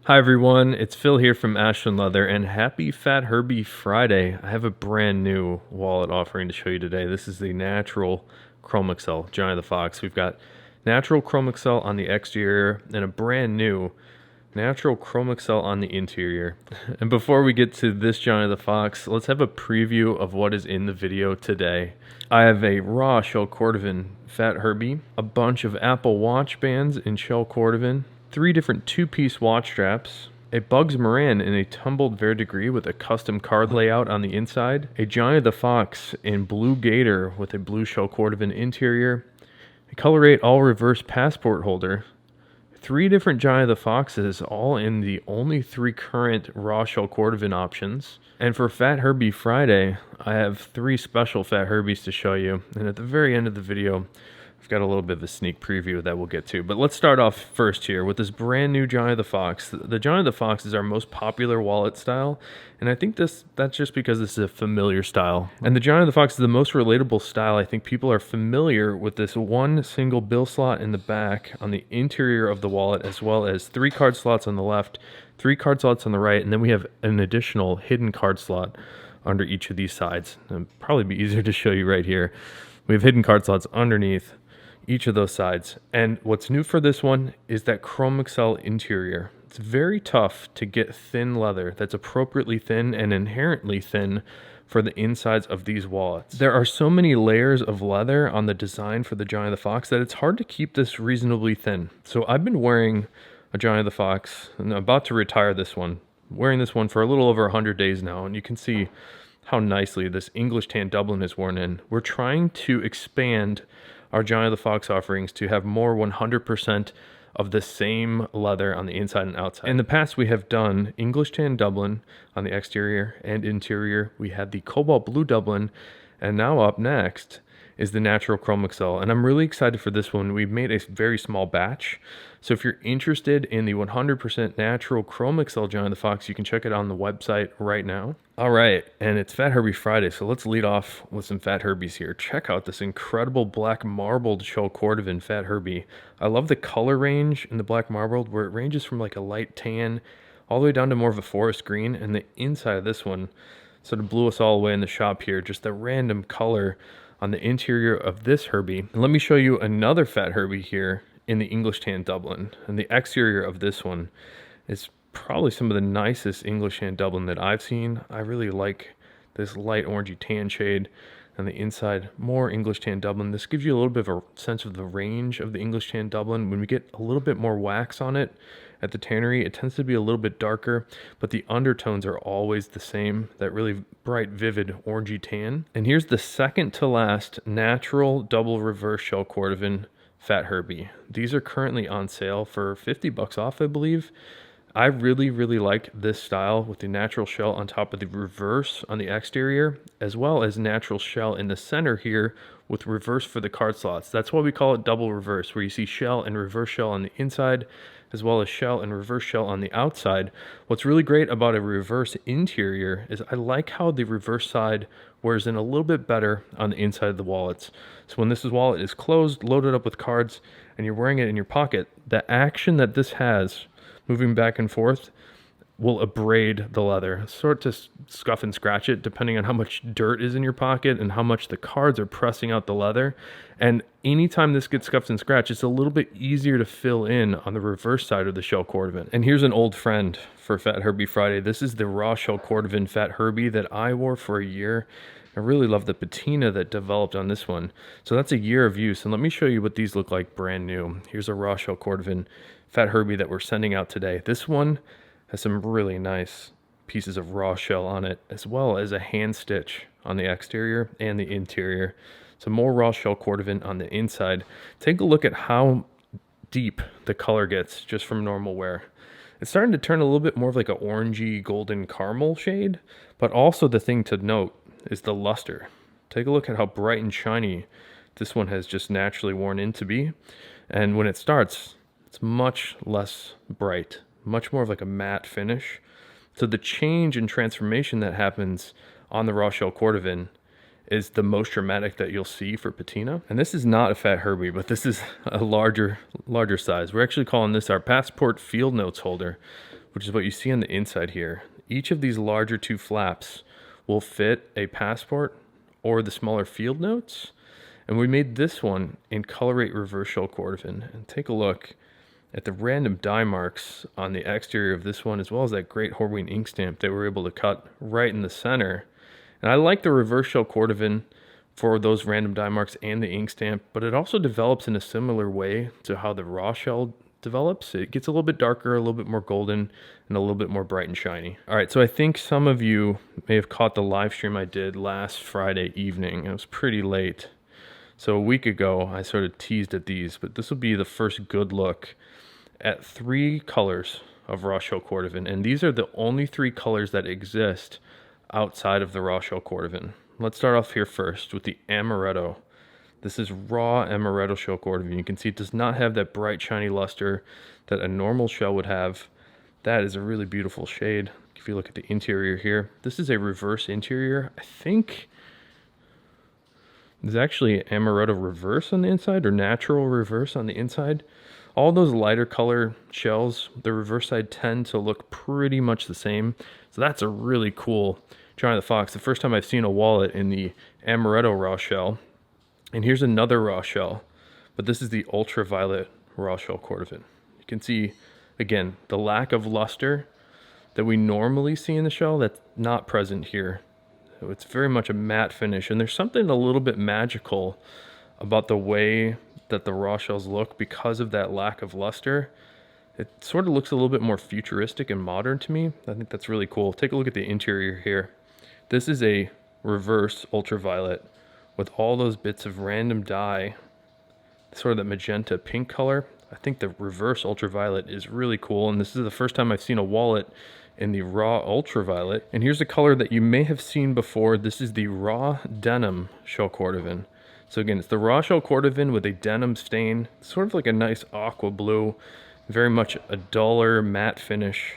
Hi everyone, it's Phil here from Ashland Leather, and happy Fat Herbie Friday. I have a brand new wallet offering to show you today. This is the Natural Chromexcel, Johnny the Fox. We've got Natural Chromexcel on the exterior and a brand new Natural Chromexcel on the interior. And before we get to this Johnny the Fox, let's have a preview of what is in the video today. I have a raw shell cordovan Fat Herbie, a bunch of Apple Watch bands in shell cordovan, 3 different 2-piece watch straps, a Bugs Moran in a tumbled verdigris with a custom card layout on the inside, a Johnny the Fox in blue gator with a blue shell cordovan interior, a Color 8 all reverse passport holder, 3 different Johnny the Foxes, all in the only 3 current raw shell cordovan options. And for Fat Herbie Friday, I have 3 special Fat Herbies to show you. And at the very end of the video, I've got a little bit of a sneak preview that we'll get to. But let's start off first here with this brand new Johnny the Fox. The Johnny the Fox is our most popular wallet style, and I think that's just because this is a familiar style. And the Johnny the Fox is the most relatable style. I think people are familiar with this one single bill slot in the back on the interior of the wallet, as well as 3 card slots on the left, 3 card slots on the right, and then we have an additional hidden card slot under each of these sides. It'll probably be easier to show you right here. We have hidden card slots underneath each of those sides. And what's new for this one is that Chromexcel interior. It's very tough to get thin leather that's appropriately thin and inherently thin for the insides of these wallets. There are so many layers of leather on the design for the Johnny the Fox that it's hard to keep this reasonably thin. So I've been wearing a Johnny the Fox, and I'm about to retire this one, wearing this one for a little over 100 days now, and you can see how nicely this English tan Dublin is worn in. We're trying to expand our Johnny the Fox offerings to have more 100% of the same leather on the inside and outside. In the past, we have done English tan Dublin on the exterior and interior. We had the cobalt blue Dublin, and now up next is the Natural Chromexcel. And I'm really excited for this one. We've made a very small batch. So if you're interested in the 100% Natural Chromexcel Johnny the Fox, you can check it out on the website right now. All right, and it's Fat Herbie Friday, so let's lead off with some Fat Herbies here. Check out this incredible black marbled shell cordovan Fat Herbie. I love the color range in the black marbled, where it ranges from like a light tan all the way down to more of a forest green, and the inside of this one sort of blew us all away in the shop here. Just the random color on the interior of this Herbie. And let me show you another Fat Herbie here in the English tan Dublin. And the exterior of this one is probably some of the nicest English tan Dublin that I've seen. I really like this light orangey tan shade, and the inside more English tan Dublin. This gives you a little bit of a sense of the range of the English tan Dublin. When we get a little bit more wax on it at the tannery, it tends to be a little bit darker, but the undertones are always the same, that really bright, vivid orangey tan. And here's the second to last natural double reverse shell cordovan Fat Herbie. These are currently on sale for $50 off, I believe. I really like this style with the natural shell on top of the reverse on the exterior, as well as natural shell in the center here with reverse for the card slots. That's why we call it double reverse, where you see shell and reverse shell on the inside, as well as shell and reverse shell on the outside. What's really great about a reverse interior is I like how the reverse side wears in a little bit better on the inside of the wallets. So when this wallet is closed, loaded up with cards, and you're wearing it in your pocket, the action that this has moving back and forth will abrade the leather, sort to scuff and scratch it depending on how much dirt is in your pocket and how much the cards are pressing out the leather. And anytime this gets scuffed and scratched, it's a little bit easier to fill in on the reverse side of the shell cordovan. And here's an old friend for Fat Herbie Friday. This is the raw shell cordovan Fat Herbie that I wore for a year. I really love the patina that developed on this one. So that's a year of use. And let me show you what these look like brand new. Here's a raw shell cordovan Fat Herbie that we're sending out today. This one has some really nice pieces of raw shell on it, as well as a hand stitch on the exterior and the interior. So more raw shell cordovan on the inside. Take a look at how deep the color gets just from normal wear. It's starting to turn a little bit more of like an orangey golden caramel shade, but also the thing to note is the luster. Take a look at how bright and shiny this one has just naturally worn in to be. And when it starts, it's much less bright, much more of like a matte finish. So the change and transformation that happens on the raw shell cordovan is the most dramatic that you'll see for patina. And this is not a Fat Herbie, but this is a larger size. We're actually calling this our Passport Field Notes holder. which is what you see on the inside here. Each of these larger two flaps will fit a passport or the smaller field notes. And we made this one in color-rate reverse shell cordovan. And take a look at the random die marks on the exterior of this one, as well as that great Horween ink stamp that we're able to cut right in the center. And I like the reverse shell cordovan for those random die marks and the ink stamp, but it also develops in a similar way to how the raw shell develops. It gets a little bit darker, a little bit more golden, and a little bit more bright and shiny. All right, so I think some of you may have caught the live stream I did last Friday evening. It was pretty late. So a week ago, I sort of teased at these, but this will be the first good look at 3 colors of raw shell cordovan. And these are the only 3 colors that exist outside of the raw shell cordovan. Let's start off here first with the amaretto. This is raw amaretto shell cordovan. You can see it does not have that bright shiny luster that a normal shell would have. That is a really beautiful shade. If you look at the interior here, this is a reverse interior. I think there's actually amaretto reverse on the inside, or natural reverse on the inside. All those lighter color shells, the reverse side tend to look pretty much the same. So that's a really cool Johnny the Fox. The first time I've seen a wallet in the amaretto raw shell. And here's another raw shell, but this is the ultraviolet raw shell cordovan. You can see, again, the lack of luster that we normally see in the shell that's not present here. So it's very much a matte finish, and there's something a little bit magical about the way that the raw shells look because of that lack of luster. It sort of looks a little bit more futuristic and modern to me. I think that's really cool. Take a look at the interior here. This is a reverse ultraviolet with all those bits of random dye, sort of that magenta pink color. I think the reverse ultraviolet is really cool, and this is the first time I've seen a wallet in the raw ultraviolet. And here's a color that you may have seen before. This is the raw denim shell cordovan. So again, it's the raw shell cordovan with a denim stain, sort of like a nice aqua blue, very much a duller matte finish.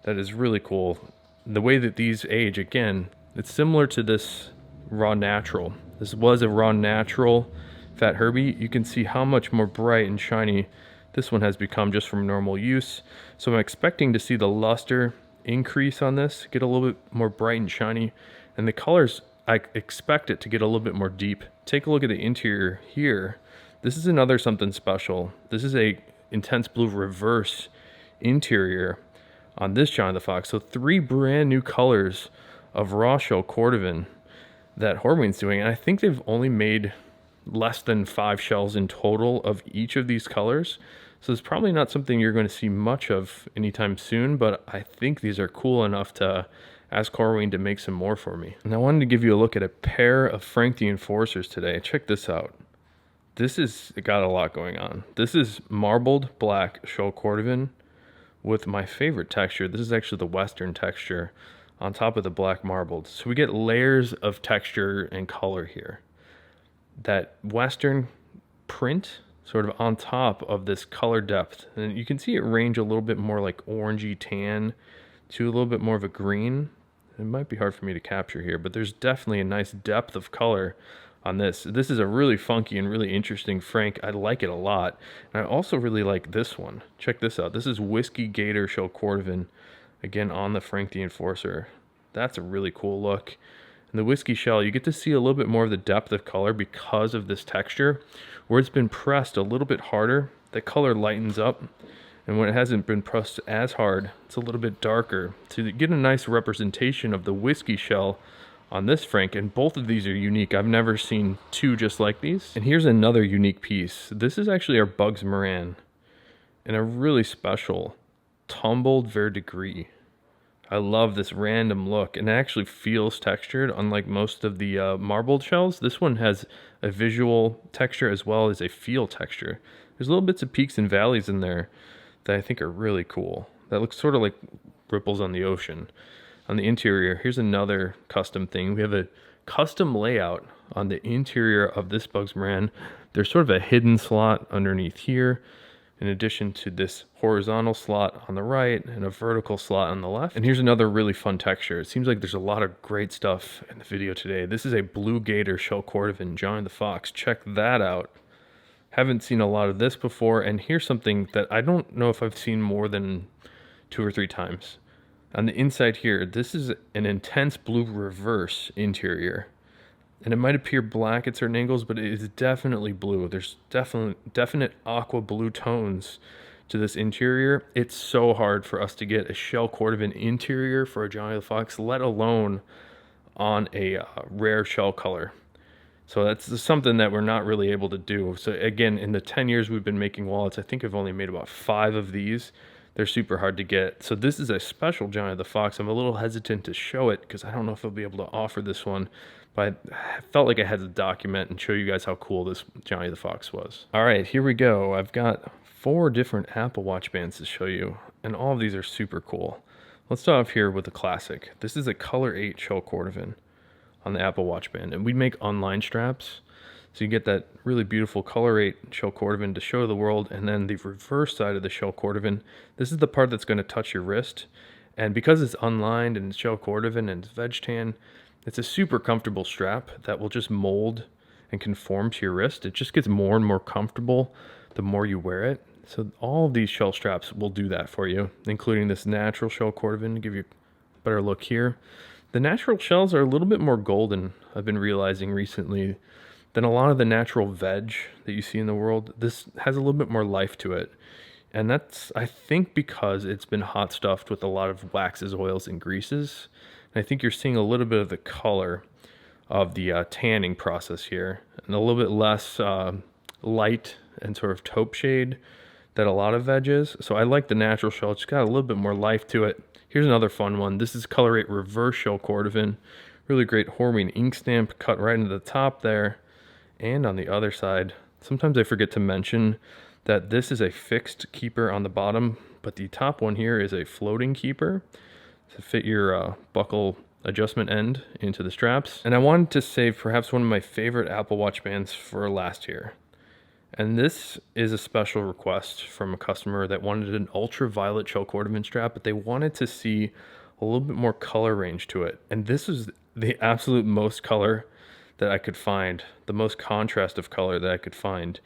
That is really cool. The way that these age, again, it's similar to this raw natural. This was a raw natural Fat Herbie. You can see how much more bright and shiny this one has become just from normal use. So I'm expecting to see the luster increase on this, get a little bit more bright and shiny. And the colors, I expect it to get a little bit more deep. Take a look at the interior here. This is another something special. This is a intense blue reverse interior on this Johnny the Fox. So 3 brand new colors of raw shell cordovan that Horween's doing, and I think they've only made less than 5 shells in total of each of these colors. So it's probably not something you're going to see much of anytime soon, but I think these are cool enough to ask Horween to make some more for me. And I wanted to give you a look at a pair of Frank the Enforcers today. Check this out. This is got a lot going on. This is marbled black shell cordovan with my favorite texture. This is actually the Western texture on top of the black marbled. So we get layers of texture and color here. That Western print sort of on top of this color depth. And you can see it range a little bit more like orangey tan to a little bit more of a green. It might be hard for me to capture here, but there's definitely a nice depth of color on this. This is a really funky and really interesting Frank. I like it a lot. And I also really like this one. Check this out. This is Whiskey Gator shell cordovan. Again, on the Frank the Enforcer. That's a really cool look. And the whiskey shell, you get to see a little bit more of the depth of color because of this texture. Where it's been pressed a little bit harder, the color lightens up. And when it hasn't been pressed as hard, it's a little bit darker. To get a nice representation of the whiskey shell on this Frank, and both of these are unique. I've never seen 2 just like these. And here's another unique piece. This is actually our Bugs Moran in a really special tumbled verdigris. I love this random look, and it actually feels textured, unlike most of the marbled shells. This one has a visual texture as well as a feel texture. There's little bits of peaks and valleys in there that I think are really cool. That looks sort of like ripples on the ocean. On the interior, here's another custom thing. We have a custom layout on the interior of this Bugs Moran. There's sort of a hidden slot underneath here, in addition to this horizontal slot on the right and a vertical slot on the left. And here's another really fun texture. It seems like there's a lot of great stuff in the video today. This is a Blue Gator shell cordovan Johnny the Fox. Check that out. Haven't seen a lot of this before, and here's something that I don't know if I've seen more than 2 or 3 times. On the inside here, this is an intense blue reverse interior. And it might appear black at certain angles, but it is definitely blue. There's definite aqua blue tones to this interior. It's so hard for us to get a shell cordovan interior for a Johnny the Fox, let alone on a rare shell color. So that's something that we're not really able to do. So again, in the 10 years we've been making wallets, I think I've only made about 5 of these. They're super hard to get. So this is a special Johnny the Fox. I'm a little hesitant to show it because I don't know if I'll be able to offer this one, but I felt like I had to document and show you guys how cool this Johnny the Fox was. All right, here we go. I've got 4 different Apple Watch bands to show you, and all of these are super cool. Let's start off here with the classic. This is a Color 8 shell cordovan on the Apple Watch band, and we make online straps. So you get that really beautiful Color 8 shell cordovan to show the world, and then the reverse side of the shell cordovan, this is the part that's going to touch your wrist. And because it's unlined and it's shell cordovan and it's veg tan, it's a super comfortable strap that will just mold and conform to your wrist. It just gets more and more comfortable the more you wear it. So all of these shell straps will do that for you, including this natural shell cordovan to give you a better look here. The natural shells are a little bit more golden, I've been realizing recently, than a lot of the natural veg that you see in the world. This has a little bit more life to it. And that's, I think, because it's been hot stuffed with a lot of waxes, oils, and greases. And I think you're seeing a little bit of the color of the tanning process here, and a little bit less light and sort of taupe shade that a lot of veg is. So I like the natural shell. It's got a little bit more life to it. Here's another fun one. This is Color 8 reverse shell cordovan. Really great Hormian ink stamp cut right into the top there. And on the other side, sometimes I forget to mention that this is a fixed keeper on the bottom, but the top one here is a floating keeper to fit your buckle adjustment end into the straps. And I wanted to save perhaps one of my favorite Apple Watch bands for last year. And this is a special request from a customer that wanted an ultraviolet shell cordovan strap, but they wanted to see a little bit more color range to it. And this was the absolute most color that I could find, the most contrast of color that I could find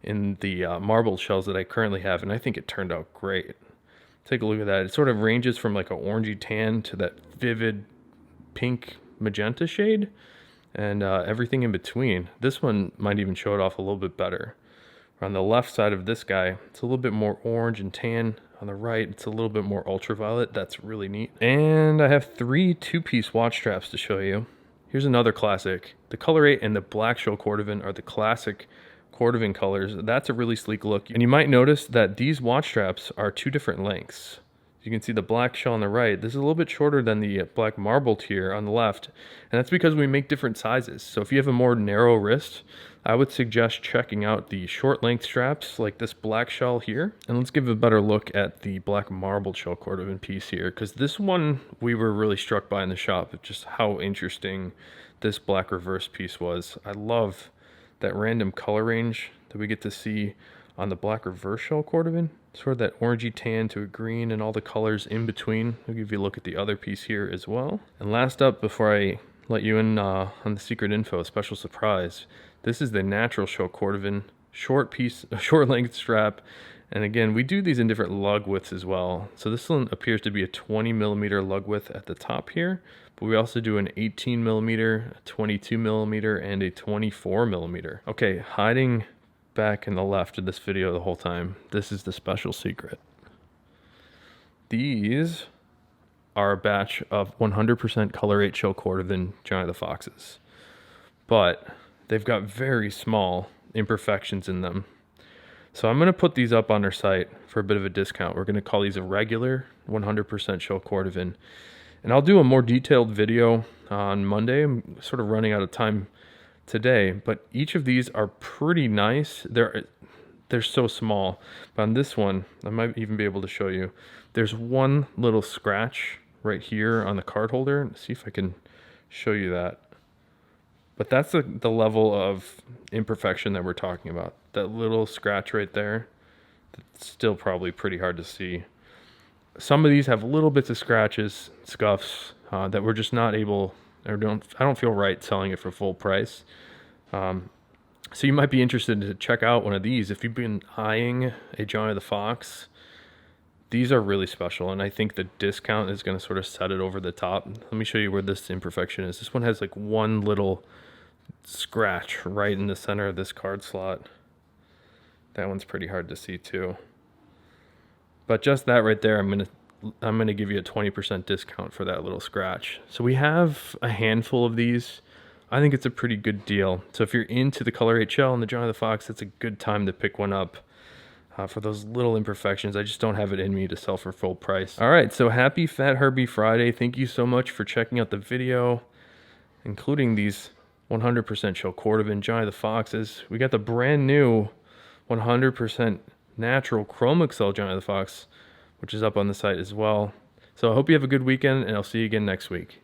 in the marbled shells that I currently have, and I think it turned out great. Take a look at that. It sort of ranges from like a orangey tan to that vivid pink magenta shade, and everything in between. This one might even show it off a little bit better. On the left side of this guy, it's a little bit more orange and tan. On the right, it's a little bit more ultraviolet. That's really neat. And I have 3 two-piece watch straps to show you. Here's another classic. The Color 8 and the black shell cordovan are the classic cordovan colors. That's a really sleek look. And you might notice that these watch straps are 2 different lengths. You can see the black shell on the right. This is a little bit shorter than the black marbled here on the left. And that's because we make different sizes. So if you have a more narrow wrist, I would suggest checking out the short length straps like this black shell here. And let's give a better look at the black marbled shell cordovan piece here, because this one we were really struck by in the shop, just how interesting this black reverse piece was. I love that random color range that we get to see on the black reverse shell cordovan. Sort of that orangey tan to a green and all the colors in between. I'll give you a look at the other piece here as well. And last up, before I let you in on the secret info, a special surprise. This is the natural shell cordovan, short length strap. And again, we do these in different lug widths as well. So this one appears to be a 20 millimeter lug width at the top here, but we also do an 18 millimeter, a 22 millimeter, and a 24 millimeter. Okay, hiding back in the left of this video the whole time, this is the special secret. These are a batch of 100% Color 8 shell cordovan Johnny the Foxes, but they've got very small imperfections in them. So I'm going to put these up on our site for a bit of a discount. We're going to call these a regular 100% shell cordovan. And I'll do a more detailed video on Monday. I'm sort of running out of time today, but each of these are pretty nice. They're so small. But on this one, I might even be able to show you. There's one little scratch right here on the card holder. Let's see if I can show you that. But that's the level of imperfection that we're talking about. That little scratch right there, that's still probably pretty hard to see. Some of these have little bits of scratches, scuffs, that we're just not able, or I don't feel right selling it for full price. So you might be interested to check out one of these. If you've been eyeing a Johnny the Fox These are really special, and I think the discount is going to sort of set it over the top. Let me show you where this imperfection is. This one has like one little scratch right in the center of this card slot. That one's pretty hard to see too. But just that right there, I'm gonna give you a 20% discount for that little scratch. So we have a handful of these. I think it's a pretty good deal. So if you're into the Color HL and the Johnny the Fox, it's a good time to pick one up. For those little imperfections, I just don't have it in me to sell for full price. All right, so happy Fat Herbie Friday. Thank you so much for checking out the video, including these 100% shell cordovan Johnny the Foxes. We got the brand new 100% natural Chromexcel Johnny the Fox, which is up on the site as well. So I hope you have a good weekend, and I'll see you again next week.